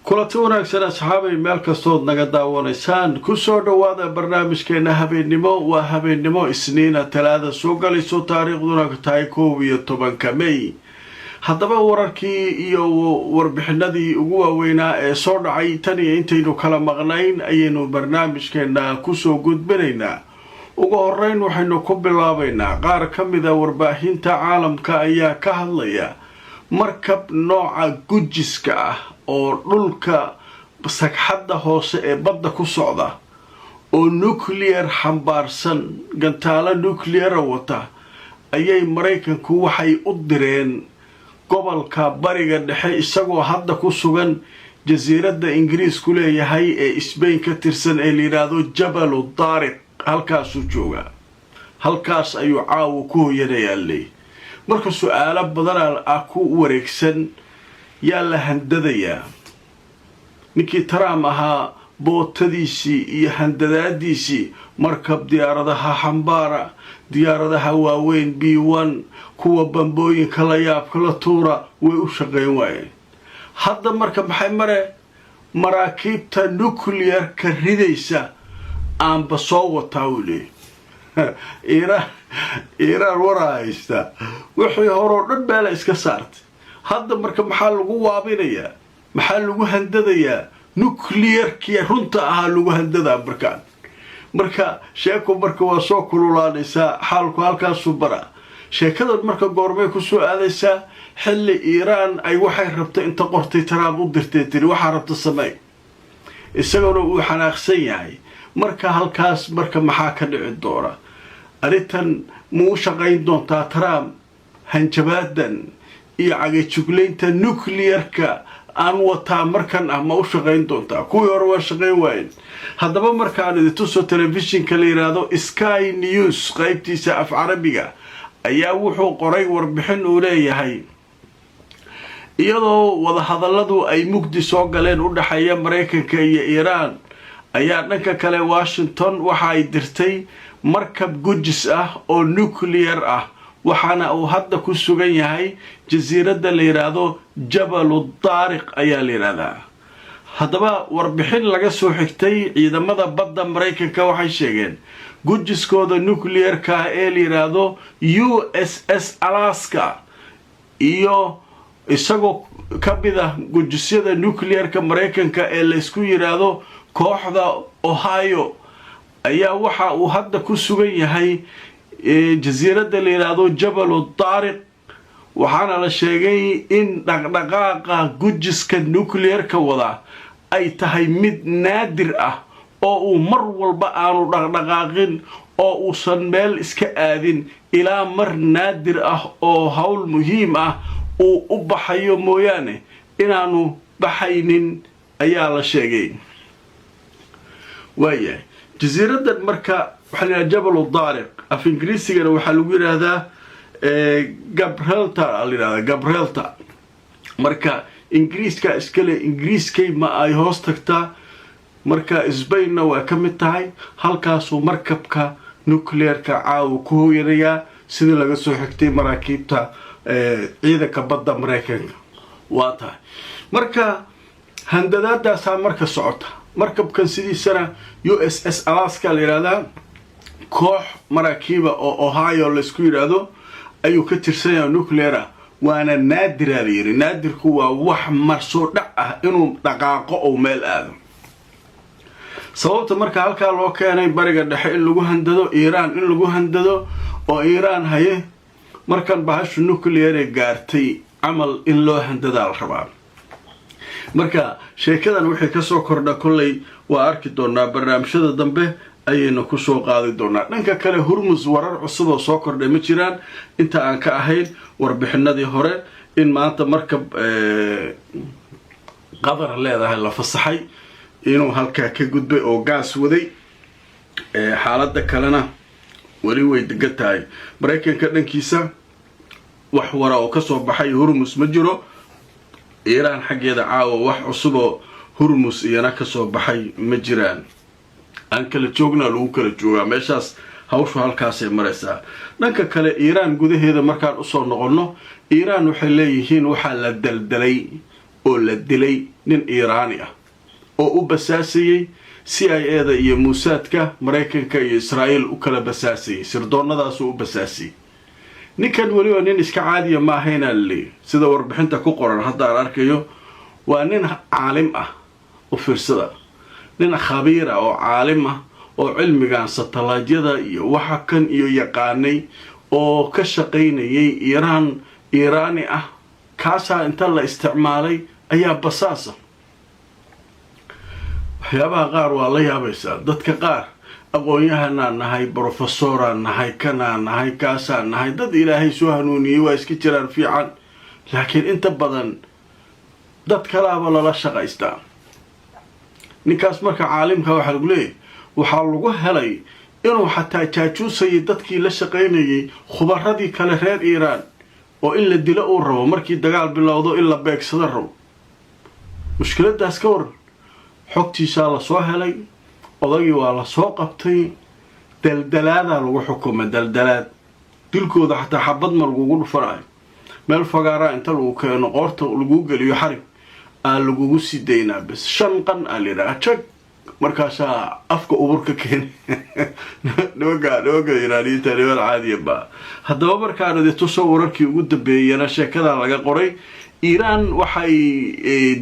kulanti wanaagsan asxaabay meel kastood naga daawanaysaan kusoo dhawaada barnaamijkeena habeennimo waa habeennimo isniina talaada soo galayso taariikhduna tahay 11 May haddaba wararkii iyo warbixinadii ugu waaweynaa ee soo dhacay tan iyo intaynu kala maqnayn ayaynu barnaamijkeena kusoo gudbinaynaa ugu horeyn waxaynu ku bilaabaynaa qaar ka mid ah warbaahinta caalamka ayaa ka hadlaya markab nooca gujiska ah oo dhulka sagxadda hoose ee badda ku socda oo nuclear xambaarsan gantaalo nuclear wata ayay Mareykanku waxay u direen gobolka bariga dhexe isagoo hadda ku sugan jasiiradda Ingiriisku leeyahay ee Spain ka tirsan ee liiraado Jabal Tariq halkaas uu jooga halkaas ayuu caaw ku hoyanayay marka su'aalo badan ku wareegsan yaa la handadaya ninkii Trump ahaa bootadiisii iyo handadaadiisii markab diyaaradaha xambaara diyaaradaha waaweyn B1 kuwa bambooyinka la yaabka la tuura way u shaqeyn waayeen hadda marka maxay maraakiibta nuclear ka ridaysa aan basoo wataa wali Iran waraysta wixii hore dhan baa iska saartay hadda marka maxaa lagu waabinayaa maxaa lagu handadayaa nuclear kii runta ah lagu handadaa marka sheeko marka waa soo kululaanaysa xaalku halkaas u bara sheekada marka goormay ku soo aadaysa xilli Iran ay waxay rabtay inta qortay Trump u dirtay tiri waxa rabta samay isagoo uu xanaaqsan yahay marka halkaas marka maxaa ka dhici doona aritan muu shaqayn doontaa Trump hanjabaadan iyo cagajugleynta nuclearka aan wataa markan ma u shaqayn doontaa kuwii hore waa shaqayn waayeen haddaba markaan idin tuso telefishinka la yiraahdo Sky News qaybtiisa af Carabiga ayaa wuxuu qoray warbixin uu leeyahay iyadoo wada hadalladu ay mugdi soo galeen u dhaxeeya Mareykanka iyo Iran ayaa dhanka kale Washington waxa ay dirtay markab gujis ah oo nuclear ah waxaana uu hadda ku sugan yahay jasiiradda la yiraahdo Jabal Tariq ayaa la yiraahdaa haddaba warbixin laga soo xigtay ciidamada badda Mareykanka waxay sheegeen gujiskooda nuclearka ee la yiraahdo USS Alaska iyo isagoo ka mid ah gujisyada nuclearka Mareykanka ee la isku yiraahdo kooxda Ohio ayaa waxa uu hadda ku sugan yahay jasiiradda la yiraahdo Jabal Tariq waxaana la sheegay in dhaqdhaqaaqa gujiska nuclearka wada ay tahay mid naadir ah oo uu mar walba aanu dhaqdhaqaaqin oo uusan meel iska aadin ilaa mar naadir ah oo hawl muhiim ah uu u baxayo mooyaane inaanu baxaynin ayaa la sheegay waayahay jasiiraddan marka waxa la Jabal Tariq af Ingiriisigana waxa lagu yiraahdaa Gibraltar marka Ingiriiska iskale Ingiriiskay ma ay hoos tagtaa marka Spainna waa ka mid tahay halkaas uu markabka nuclearka caaw ku hoyanaya sida laga soo xigtay maraakiibta ciidanka badda Mareykanka waa tahay marka handadaadaas marka socota markabkan sidiisana USS Alaska la yiraahdaa koox maraakiiba oo Ohio la isku yiraahdo ayuu ka tirsan nuclear waana naadir la yiri naadirku waa wax marsoo dhac ah inuu dhaqaaqo oo meel aado sababta marka halka loo keenay bariga dhexe in lagu handado Iran in lagu handado oo Iran haye markan bahashu nuclear ee gaartay amal in loo handada rabaa marka sheekadan wixii ka soo kordha kulay waa arki doonaa barnaamijyada dambe ayayna ku soo qaadi doonaa dhanka kale Hormuz warar cusub oo soo kordhay ma jiraan inta aan ka ahayn warbixinadii hore in maanta markab qadar leedahay la fasaxay inuu halka ka gudbay oo gaas waday xaaladda kalena wali way degatahay Mareykanka dhankiisa wax wara oo ka soo baxay Hormuz ma jiro Iran xageeda caawa wax cusub oo Hormuz iyana ka soo baxay ma jiraan aan kala joogna lagu kala joogaa meeshaas hawshu halkaas ay maraysaa dhanka kale Iran gudaheeda markaan u soo noqono Iran waxay leeyihiin waxa la daldalay oo la dilay nin iiraani ah oo u basaasayay CIA-da iyo muusaadka Mareykanka iyo Israa'iil u kala basaasayay sirdoonnadaas u basaasay ninkan waliba nin iska caadiya ma ahayna sida warbixinta ku qoran hadda aan arkayo waa nin caalim ah oo fiirsada nin khabiir ah oo caalim ah oo cilmigan satellite-yada iyo waxa kan iyo yaqaanay oo ka shaqaynayay Iiraani ah kaasa inta la isticmaalay ayaa basaasa waxyaabaha qaar waa la yaabaysaa dadka qaar aqoon-yahanaan nahay professoraan nahay kanaan nahay kaasaan nahay dad ilaahay soo hanuuniyey waa iska jiraan fiican laakiin inta badan dad kalaaba lala shaqaystaa ninkaas marka caalimka waxaa lagu leeyahay waxaa lagu helay inuu xataa jaajuusayay dadkii la shaqaynayay khubaradii kale reer Iiraan oo in la dilo uu rabo markii dagaal bilowdo in la beegsado rabo mushkiladaas ka waran xogtiisa la soo helay odagii waa la soo qabtay daldalaada lagu xukumay daldalaad dilkooda xataa xabad ma lagugu dhufanayo meel fagaaraa inta lagu keeno qoorta lagu geliyo xarig aa lagugu sii daynaa bas 5 qan aa layidhaha jag markaasaa afka uburka keeni nooga Iiraaniyiinta niman caadiya ba haddaba markaan idintuso wararkii ugu dambeeyana sheekadaa laga qoray Iiraan waxay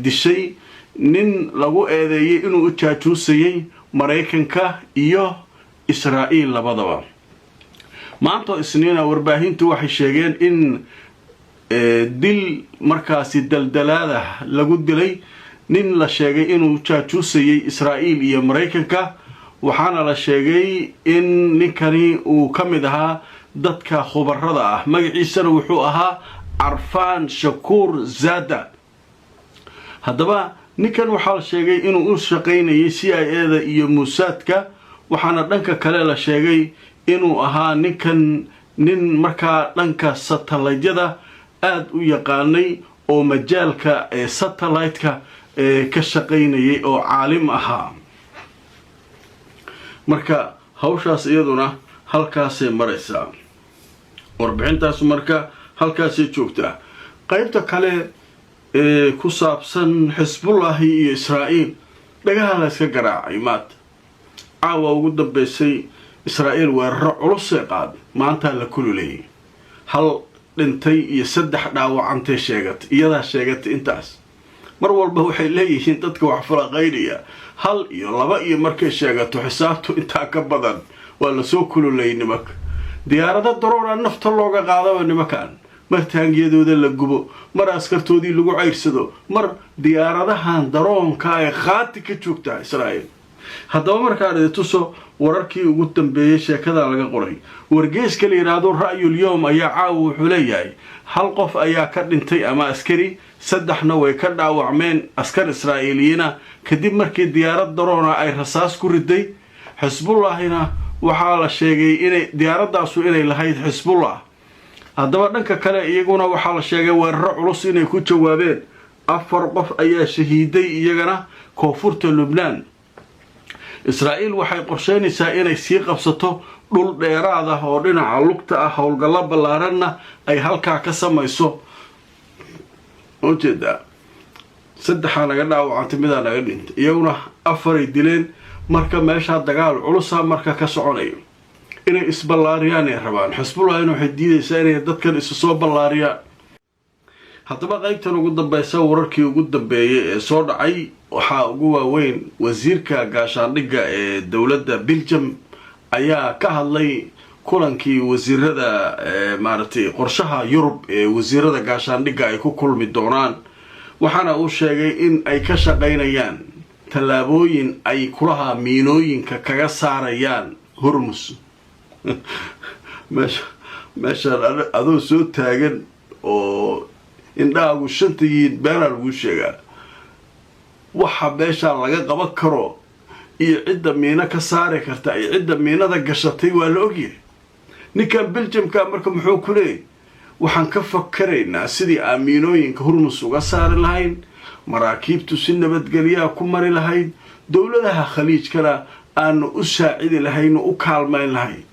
dishay nin lagu eedeeyay inuu u jaajuusayay Mareykanka iyo Israa'iil labadaba maanta isniina warbaahintu waxay sheegeen in dil markaasi daldalaada lagu dilay nin la sheegay inuu jaajuusayay Israa'iil iyo Mareykanka waxaana la sheegay in ninkani uu ka mid ahaa dadka khubarada ah magaciisana wuxuu ahaa Arfan Shakur Zada haddaba ninkan waxaa la sheegay inuu u shaqaynayay CIA-da iyo muusaadka waxaana dhanka kale la sheegay inuu ahaa nin markaa dhanka satellite-yada aad u yaqaanay oo majaalka satellite-ka ka shaqaynayay oo caalim ahaa marka hawshaas iyaduna halkaasay maraysaa warbixintaas marka halkaasay joogtaa qaybta kale ku saabsan Xisbullah iyo Israa'iil dhagaha la iska garaacay caawa ugu dambeysay Israa'iil weeraro culus ay qaaday maanta la kululeeyay hal dhintay iyo 3 dhaawacantay sheegatay iyadaa sheegatay intaas mar walba waxay leeyihiin dadka wax falaqaynaya hal iyo 2 iyo markay sheegato xisaabtu intaa ka badan waa la soo kululeeyay nimanka diyaarada daroona nafta looga qaadaba nimankan mar taangiyadooda la gubo mar askartoodii lagu ceyrsado mar diyaaradahan daroonka ay qaati ka joogtaa Israa'iil haddaba markaan idintuso wararkii ugu dambeeyay sheekada laga qoray wargeyska la yiraahdo Ra'yul Yawm ayaa caawa wuxuu leeyahay hal qof ayaa ka dhintay ama askari 3na way ka dhaawacmeen askar Israa'iiliyiina kadib markii diyaarad daroona ay rasaas ku riday Xisbullahina waxaa la sheegay inay diyaaradaasu inay lahayd Xisbullah haddaba dhanka kale iyaguna waxaa la sheegay weeraro culus inay ku jawaabeen 4 qof ayaa shahiiday iyagana koonfurta Lubnaan Israa'iil waxay qorsheynaysaa inay sii qabsato dhul dheeraad ah oo dhinaca lugta ah howlgalla ballaaranna ay halkaa ka samayso ujeeda 3 naga dhaawacantay mid naga dhintay iyaguna 4 ay dileen marka meesha dagaal culus marka ka soconayo inay isballaariyaan ay rabaan Xisbullah waxay diidaysaa inay dadkan isu soo ballaariyaan haddaba qaybtan ugu dambaysa wararkii ugu dambeeyay ee soo dhacay waxaa ugu waaweyn wasiirka gaashaandhigga ee dowladda Belgium ayaa ka hadlay kulankii wasiirada maartay qorshaha Yurub ee wasiirada gaashaandhigga ay ku kulmi doonaan waxaana uu sheegay in ay ka shaqaynayaan talaabooyin ay kulaha miinooyinka kaga saarayaan Hormuz meesha adoo soo taagan oo indhaagu shantigiin beena lagu sheegaa waxa meesha laga qaban karo iyo cidda miina ka saari karta iyo cidda miinada gashatay waa la ogyahay ninkan Belgiumka marka muxuu ku leeyahay waxaan ka fakaraynaa sidii amiinooyinka Hormuz uga saari lahayn maraakiibtu si nabadgelyo ku mari lahayd dawladaha khaliijkana aan u saacidi lahayn u kaalmayn lahayn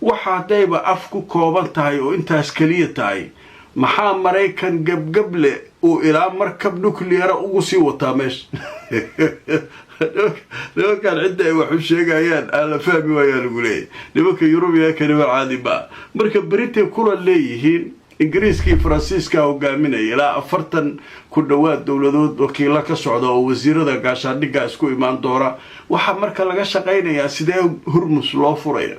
waxa dayba af ku kooban tahay oo intaas kaliya tahay maxaa Mareykan gabgable وإلى مركب نوكليير وقصي وطامش لو كان عنده وحش شيء أنا فاهم ويا القولي لو كان يوروبيا كلمة عادي بقى مركب بريطانيا كل اللي هين إنجليزكي فرانسيسكا وقامنا إلى أفرتن كدوات دولدود وكيلا كسعودة ووزير ذا قاشان دقا اسكو إيمان دورا وحمركا لغا شقينا يا سيدي هرمس لو فريا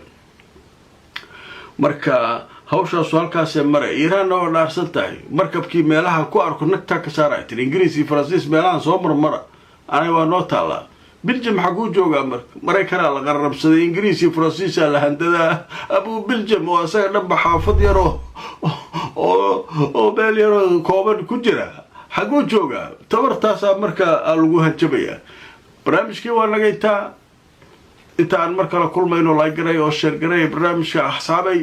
مركا هوشا سؤالكاس مرة إيران oo dhaarsan tahay markabkii meelaha ku arko nagta ka saaraytay Ingiriisi Faransiis meelahan soo marmara anay waa noo taala Belgium xaquu jooga Mareykanka la qarrabsaday Ingiriisi Faransiis la handada abu Belgium oo asaga dhanba xaafad yaro oo meel yaro kooban ku jira xaquu jooga tabartaas marka lagu hanjabaya barnaamijkii waa laga intaan marka la kulmayno like garay oo share garay barnaamijka xsaabay